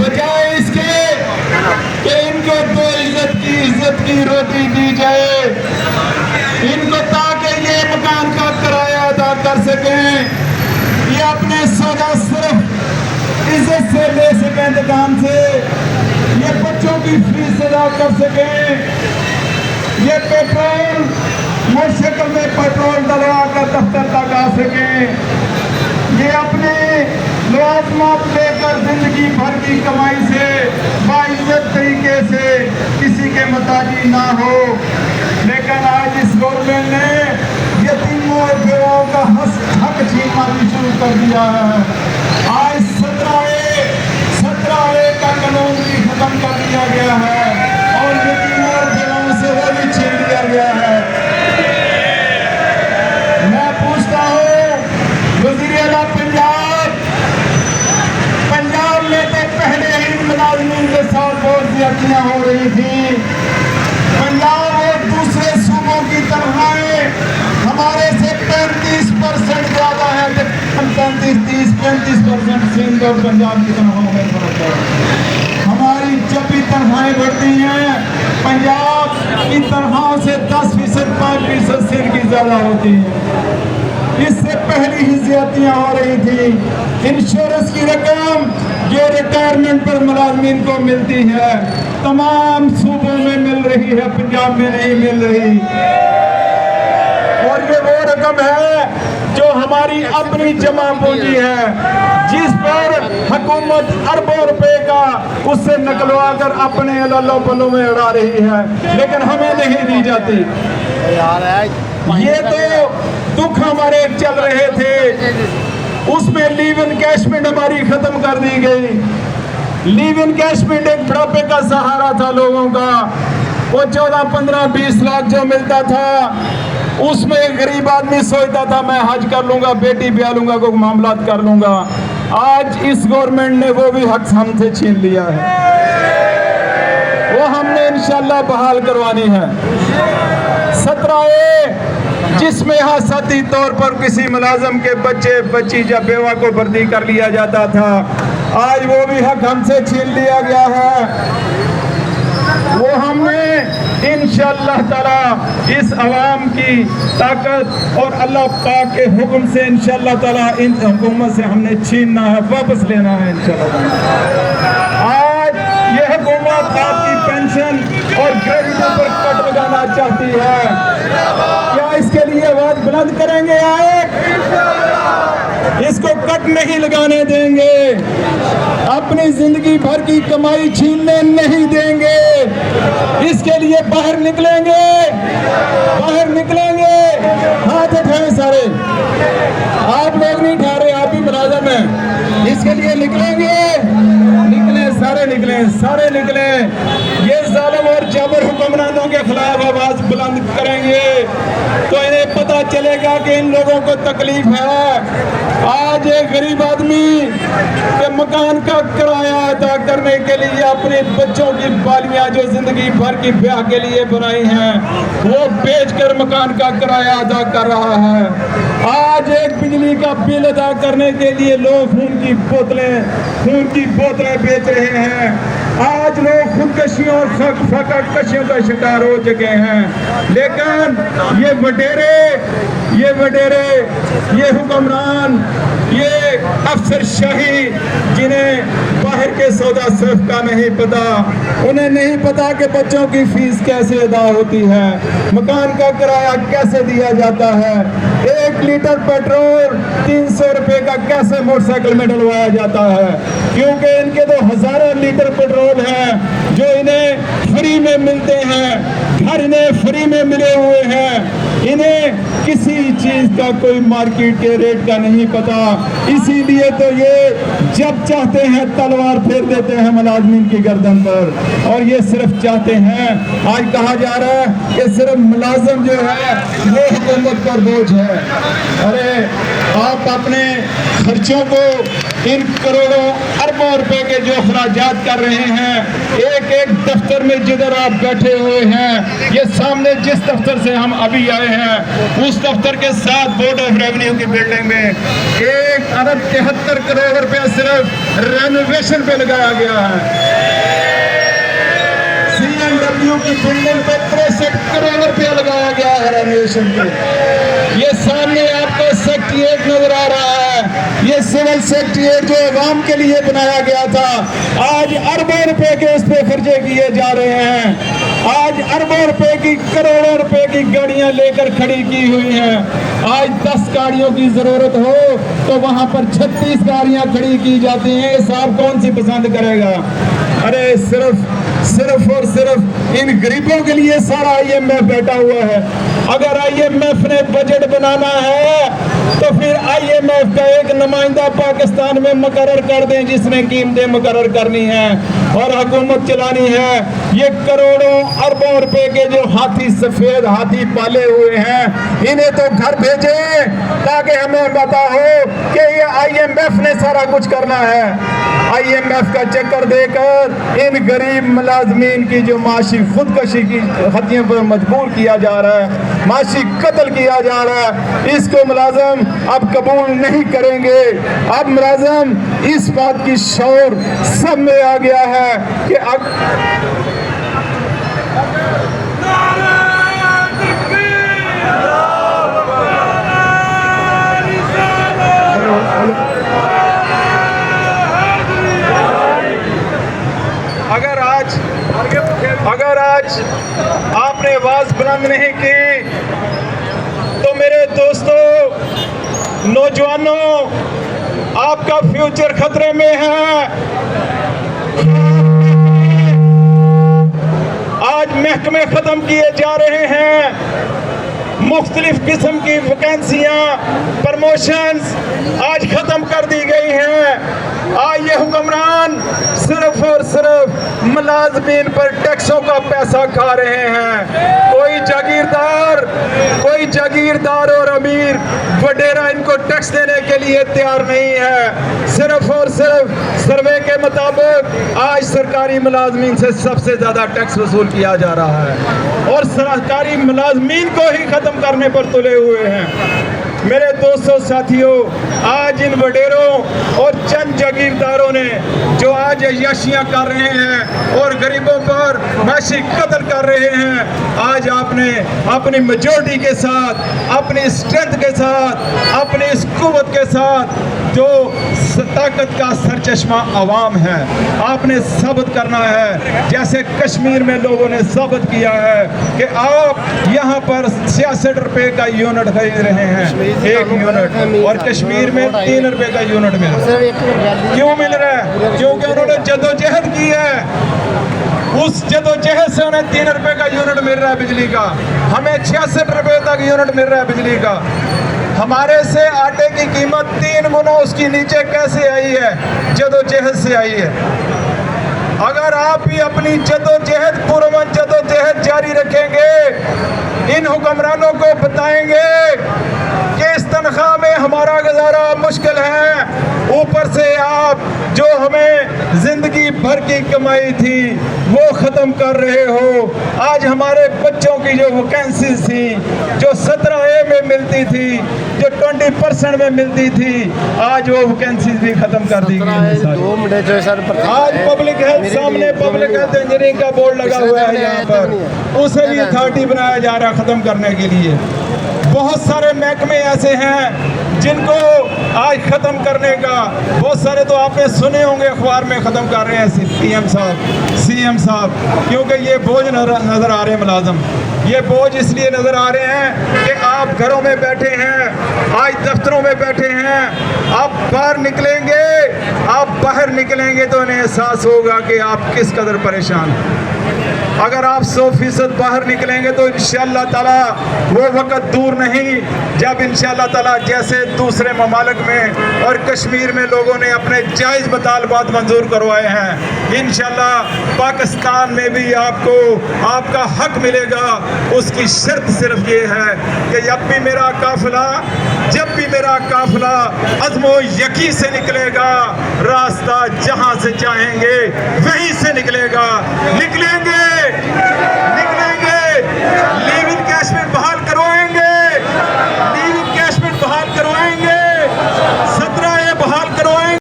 बजाय इसके कि इनको दो इज्जत की रोटी दी जाए, इनको ताकि ये मकान का किराया अदा कर सकें, ये अपने सौदा सिर्फ इज्जत से ले सकें दुकान से, ये बच्चों की फीस अदा कर सकें, ये पेट्रोल मोटरसाइकिल में पेट्रोल डलवा कर दफ्तर तक आ सकें, ये अपने मुआवजात लेकर जिंदगी भर की कमाई से बाइज्जत तरीके से किसी के मुताजी ना हो। लेकिन आज इस गवर्नमेंट ने यतीमों और बेवाओं का हक छीनना भी शुरू कर दिया है। आज 17A का कानून भी खत्म कर दिया गया है और यतीमों और बेवाओं से वो भी छीन लिया गया है। मैं पूछता हूँ वज़ीर आला पंजाब में तो पहले ही मुलाज़िमीन के साथ बहुत ज़्यादतियाँ हो रही थी। पंजाब और दूसरे सूबों की तनख्वाहें हमारे से 35% ज़्यादा है। 35% सिंध और पंजाब की तनख्वाहों में फर्क है। हमारी जब भी तनख्वाहें बढ़ती हैं पंजाब की तनख्वाहों से 10%, 5% सिंध की ज़्यादा होती है। इससे पहली ही ज़्यादतियाँ हो रही थी। इंश्योरेंस की रकम जो रिटायरमेंट पर मुलाज़िमीन को मिलती है तमाम सूबों में मिल रही है, पंजाब में नहीं मिल रही। और ये वो रकम है जो हमारी अपनी जमा पूंजी है, जिस पर हुकूमत अरबों रुपए का उससे निकलवा कर अपने लल्लो पल्लों में उड़ा रही है, लेकिन हमें नहीं दी जाती। ये तो दुख हमारे चल रहे थे, उसमें लीव इनकैशमेंट हमारी खत्म कर दी गई। लीव इनकैशमेंट एक बुढ़ापे का सहारा था लोगों का। वो 14, 15, 20 लाख जो मिलता था उसमें एक गरीब आदमी सोचता था मैं हज कर लूंगा, बेटी ब्याह लूंगा, कोई मामलात कर लूंगा। आज इस गवर्नमेंट ने वो भी हक हमसे छीन लिया है, वो हमने इंशाल्लाह बहाल करवानी है। 17A जिसमें हासाती तौर पर किसी मुलाजम के बच्चे बच्ची या बेवा को भर्ती कर लिया जाता था, आज वो भी हक हमसे छीन लिया गया है। वो हमने इंशाअल्लाह ताला इस अवाम की ताकत और अल्लाह पाक के हुक्म से इंशाअल्लाह ताला इन हुकूमत से हमने छीनना है, वापस लेना है इंशाअल्लाह। आज यह हुकूमत आपकी पेंशन और क्रेडिटों पर कट लगाना चाहती है, क्या इसके लिए आवाज बुलंद करेंगे? आए इसको कट नहीं लगाने देंगे, अपनी जिंदगी भर की कमाई छीनने नहीं देंगे। इसके लिए बाहर निकलेंगे, बाहर निकलेंगे। हाथ उठाएं सारे, आप लोग नहीं उठा रहे, आप भी मुलाजिम हैं। इसके लिए निकलेंगे, निकले सारे, निकले सारे, निकले। ये जालिम और जाबर हुक्मरानों के खिलाफ आवाज बुलंद करेंगे तो इन्हें पता चलेगा कि इन लोगों को तकलीफ है। आज एक गरीब आदमी के मकान का किराया अदा करने के लिए अपने बच्चों की बालियां जो जिंदगी भर की ब्याह के लिए बनाई हैं वो बेचकर मकान का किराया अदा कर रहा है। आज एक बिजली का बिल अदा करने के लिए लोग खून की बोतलें बेच रहे हैं। आज लोग खुदकशियों और फकड़कशियों का शिकार हो चुके हैं। लेकिन ये वडेरे, ये हुक्मरान, ये अफसरशाही जिन्हें बाहर के सौदा सिर्फ का नहीं पता, उन्हें नहीं पता कि बच्चों की फीस कैसे अदा होती है, मकान का किराया कैसे दिया जाता है, 1 लीटर पेट्रोल 300 रुपए का कैसे मोटरसाइकिल में डलवाया जाता है, क्योंकि इनके तो हजारों लीटर पेट्रोल हैं जो इन्हें फ्री में मिलते हैं, घर इन्हें फ्री में मिले हुए हैं। इन्हें किसी चीज का कोई मार्केट के रेट का नहीं पता, इसीलिए तो ये जब चाहते हैं तलवार फेर देते हैं मुलाजमीन की गर्दन पर। और ये सिर्फ चाहते हैं, आज कहा जा रहा है कि सिर्फ मुलाजिम जो है वो हुकूमत पर बोझ है। अरे आप अपने खर्चों को इन करोड़ों अरबों रुपए के जो अखराजात कर रहे हैं, एक एक दफ्तर में जिधर आप बैठे हुए हैं, ये सामने जिस दफ्तर से हम अभी आए हैं उस दफ्तर के साथ बोर्ड ऑफ रेवेन्यू की बिल्डिंग में 1 अरब 73 करोड़ रुपया सिर्फ रेनोवेशन पे लगाया गया है। CMW की बिल्डिंग पे 63 करोड़ रुपया लगाया गया है रेनोवेशन पे। ये सामने आपको सेक्रेटेरिएट नजर आ रहा है, ये सिविल सेक्रेटेरिएट जो अवाम के लिए बनाया गया था, आज अरबों रुपए के उस पे खर्चे किए जा रहे हैं। आज अरबों रुपए की, करोड़ों रुपए की गाड़ियां लेकर खड़ी की हुई हैं। आज 10 गाड़ियों की जरूरत हो तो वहां पर 36 गाड़ियां खड़ी की जाती हैं। साहब कौन सी पसंद करेगा? अरे सिर्फ और सिर्फ इन गरीबों के लिए सारा IMF बैठा हुआ है। अगर IMF ने बजट बनाना है तो फिर IMF का एक नुमाइंदा पाकिस्तान में मुकर्रर कर दें जिसने कीमतें मुकर्रर करनी है और हुकूमत चलानी है। ये करोड़ों अरबों रुपए के जो हाथी, सफेद हाथी पाले हुए हैं, इन्हें तो घर भेजें ताकि हमें पता हो कि ये IMF ने सारा कुछ करना है। IMF का चक्कर देकर इन गरीब मुलाजमीन की जो माशी खुदकशी की हत्या पर मजबूर किया जा रहा है, माशी कत्ल किया जा रहा है, इसको मुलाजम अब कबूल नहीं करेंगे। अब मुलाजम इस बात की शौर सब में आ गया है कि अगर आज आपने आवाज बुलंद नहीं की तो मेरे दोस्तों, नौजवानों, आपका फ्यूचर खतरे में है। आज महकमे खत्म किए जा रहे हैं, मुख्तलिफ किस्म की वैकेंसियां, प्रमोशंस आज खत्म कर दी गई हैं। आज ये हुक्मरान सिर्फ और सिर्फ मुलाजमीन पर टैक्सों का पैसा खा रहे हैं। कोई जागीरदार और अमीर वडेरा इनको टैक्स देने के लिए तैयार नहीं है। सिर्फ और सिर्फ सर्वे के मुताबिक आज सरकारी मुलाजमीन से सबसे ज्यादा टैक्स वसूल किया जा रहा है और सरकारी मुलाजमीन को ही खत्म करने पर तुले हुए हैं। मेरे दोस्तों, साथियों, आज इन वडेरों और चंद जागीरदारों ने जो आज अय्याशियां कर रहे हैं और गरीबों पर माशी कत्ल कर रहे हैं, आज आपने अपनी मेजॉरिटी के साथ, अपनी स्ट्रेंथ के साथ, अपनी इस कुव्वत के साथ जो ताकत का सरचश्मा अवाम है, आपने साबित करना है, जैसे कश्मीर में लोगों ने साबित किया है कि आप यहाँ पर 66 रुपए का यूनिट खरीद रहे हैं, 1 यूनिट, और कश्मीर में 3 रुपए का यूनिट मिल रहा है। क्यों मिल रहा है? क्योंकि उन्होंने जदोजहद की है। उस जदोजहद से उन्हें 3 रुपए का यूनिट मिल रहा है बिजली का। हमें 66 रुपए तक यूनिट मिल रहा है बिजली का। हमारे से आटे की कीमत 3 गुना उसकी नीचे कैसे आई है? जदोजहद से आई है। अगर आप भी अपनी जदोजहद, पुरअमन जदोजहद जारी रखेंगे, इन हुक्मरानों को बताएंगे कि इस तनख्वाह में हमारा गुजारा मुश्किल है, ऊपर से आप जो हमें जिंदगी भर की कमाई थी वो ख़त्म कर रहे हो। आज हमारे बच्चों की जो वैकेंसीज थी, जो 17A में मिलती थी, जो 20% में मिलती थी, आज वो वैकेंसीज भी ख़त्म कर दी गई। आज पब्लिक हेल्थ, सामने पब्लिक हेल्थ इंजीनियरिंग का बोर्ड लगा हुआ है यहाँ पर, उसे भी अथॉरिटी बनाया जा रहा है ख़त्म करने के लिए। बहुत सारे महकमे ऐसे हैं जिनको आज ख़त्म करने का, बहुत सारे तो आपने सुने होंगे अखबार में ख़त्म कर रहे हैं PM साहब, CM साहब, क्योंकि ये बोझ नज़र आ रहे हैं मुलाजम। ये बोझ इसलिए नज़र आ रहे हैं कि आप घरों में बैठे हैं, आज दफ्तरों में बैठे हैं, आप बाहर निकलेंगे, आप बाहर निकलेंगे तो उन्हें एहसास होगा कि आप किस कदर परेशान हैं। اگر آپ 100% باہر نکلیں گے تو انشاءاللہ تعالی وہ وقت دور نہیں جب انشاءاللہ تعالی جیسے دوسرے ممالک میں اور کشمیر میں لوگوں نے اپنے جائز مطالبات منظور کروائے ہیں، انشاءاللہ پاکستان میں بھی آپ کو آپ کا حق ملے گا۔ اس کی شرط صرف یہ ہے کہ جب بھی میرا قافلہ عزم و یقین سے نکلے گا، راستہ جہاں سے چاہیں گے وہیں سے نکلے گا، نکلیں گے